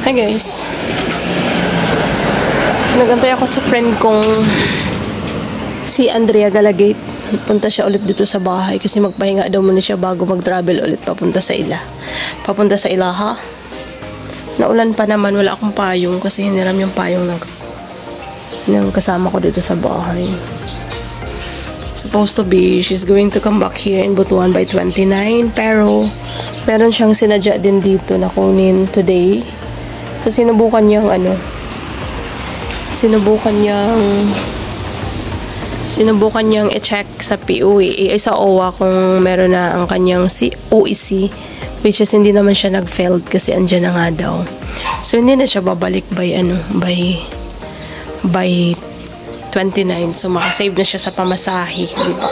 Hi guys. Nagantay ako sa friend kong si Andrea Galagate. Punta siya ulit dito sa bahay kasi magpahinga daw muna siya bago mag-travel ulit papunta sa Ila. Papunta sa Ilaha. Naulan pa naman, wala akong payong kasi hiniram yung payong ng kasama ko dito sa bahay. Supposed to be, she's going to come back here in Butuan by 29, pero meron siyang sinadya din dito na kunin today. So sinubukan niyang i-check sa PUE, sa OWA kung meron na ang kanyang OEC, which is hindi naman siya nag-failed kasi andyan na nga daw. So hindi na siya babalik by 29. So makasave na siya sa pamasahe, diba?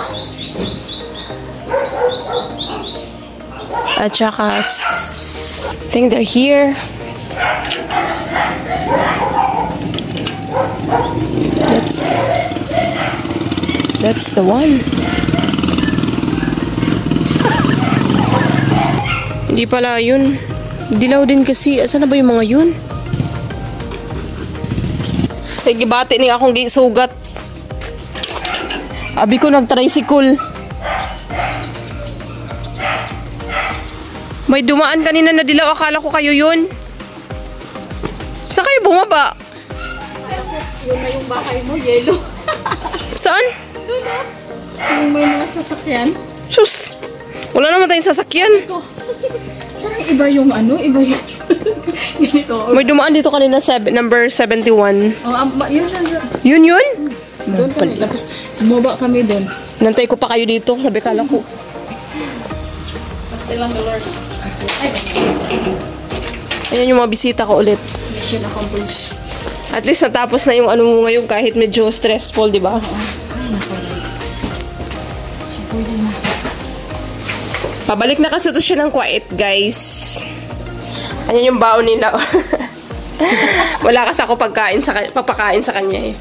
At saka I think they're here. That's the one. Hindi pala yun. Dilaw din kasi. Asan na ba yung mga yun? Sige, bati ni akong sugat. Abi ko nag-tricycle. May dumaan kanina na dilaw. Akala ko kayo yun. Saan kayo bumaba? Yun na yung bahay mo, yellow. Saan? Doon na. Yung may mga sasakyan. Sus! Wala naman tayong sasakyan. Parang iba yung iba yung... Ganito. May dumaan dito kanina, number 71. Oh, yun. Yun? Doon kami. Tapos, bumaba kami doon. Nantay ko pa kayo dito. Sabi kala ko. Pastilang dollars. Ayan yung mga bisita ko ulit. Mission accomplished. At least natapos na yung mo ngayon kahit medyo stressful, di ba? Ay, naku. Pwede na. Pabalik na kasi ito siya ng quiet, guys. Ayan yung baon nila. Wala kasi ako papakain sa kanya eh.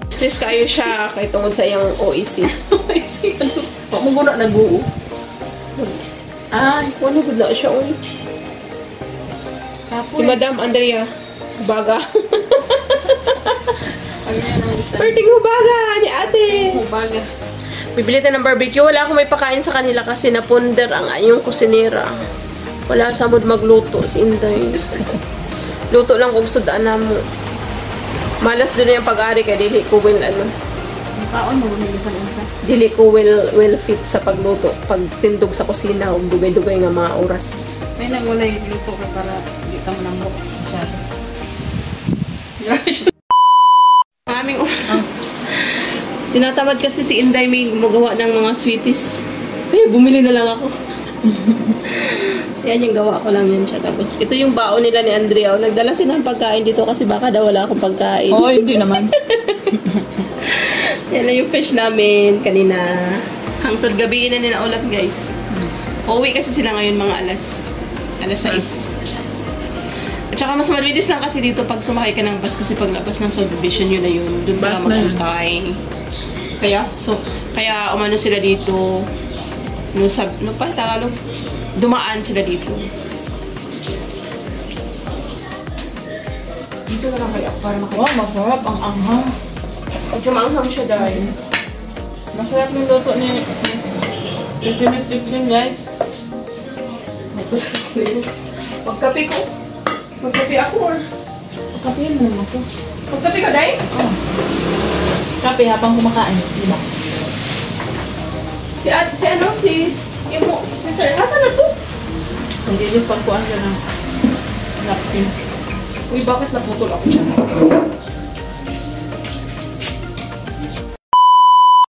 Stress kayo siya kay tungod sa iyang OEC. OEC? Ano? Pamuguna nag-uo. Ay, wala good na siya, uy. Si Madam Andrea Baga. Perting hubaga ni ate. Hubaga. Bibili tayo ng barbecue. Wala akong may pakain sa kanila kasi naponder ang yung kusinera. Wala sa mood magluto si Inday. Luto lang kung sudaan na mo. Malas doon na yung pag-ari kaya dili ko will Yung kaon mo bumili sa isa? Dili ko will fit sa pagluto. Pagtindog sa kusina o dugay-dugay nga mga oras. May wala yung luto ko para hindi ka manambok masyado. Aming tinatamad kasi si Inday may gumagawa ng mga sweeties. Eh, bumili na lang ako. Yan yung gawa ko lang yan siya. Tapos, ito yung baon nila ni Andrea. Nagdala sila ng pagkain dito kasi baka daw wala akong pagkain. Oo, hindi naman. Yan lang yung fish namin kanina. Hangtod gabi na nila ulat, guys. Uuwi kasi sila ngayon mga alas 6. At saka mas mabilis lang kasi dito pag sumakay ka ng bus kasi paglabas ng subdivision yun na yun. Doon ka lang mag-antay. Kaya umano sila dito. Tagalog? Dumaan sila dito. Dito na lang kaya para makita. Wow, masarap ang anghang. Pag sumanghang siya dahil. Masarap yung luto ni Sesame Stitching, guys. Magkape ko. Magkape ako or? Kapihin mo naman ako. Magkape ka, Day? Oh. Kape habang kumakain, di ba? Si Sir, asan na to? Hindi yung pagkuhan siya ng napkin. Uy, bakit naputol ako siya?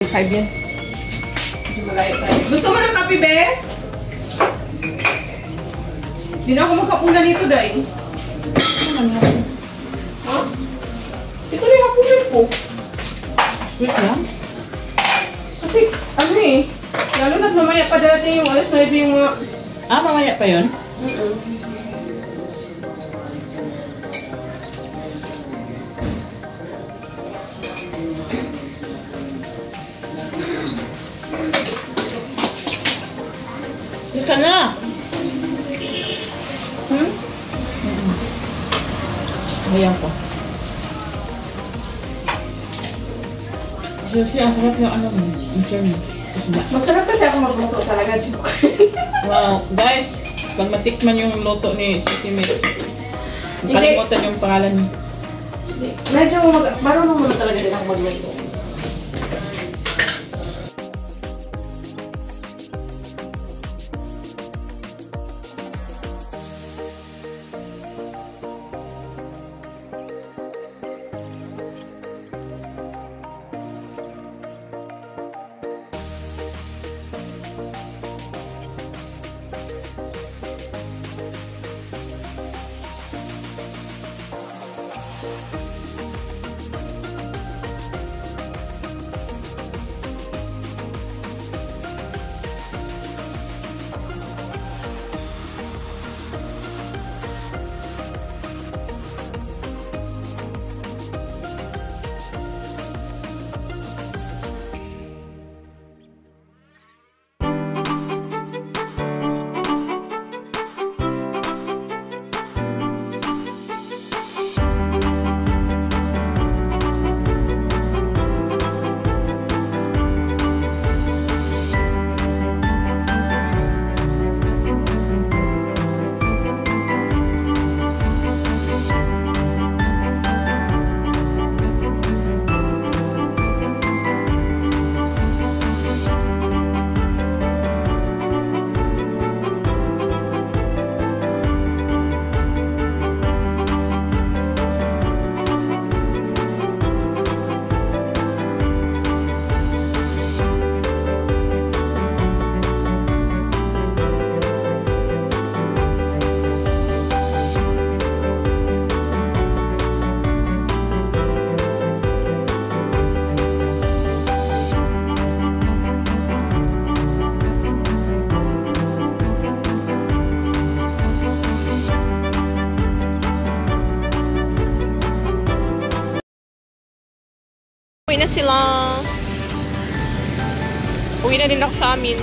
5 yan. Hindi malayo tayo. Gusto mo ng kape, be? Hindi na ako magkapuna nito, Day. Ha? Ito na yung hapunan ko. Sweet lang? Kasi, lalo na't mamaya pa darating yung alas 9 yung mga... Mamaya pa yun? Ika na! Ayan po. Kasi ang sarap yung ano mo, yung cherry. Masarap kasi ako magluto talaga, joke. Wow, guys, pag matikman yung luto ni Sisimi, kalimutan yung pangalan niya. Medyo marunong mo na talaga din ako magluto. Uwi na sila. Uwi na din ako sa amin.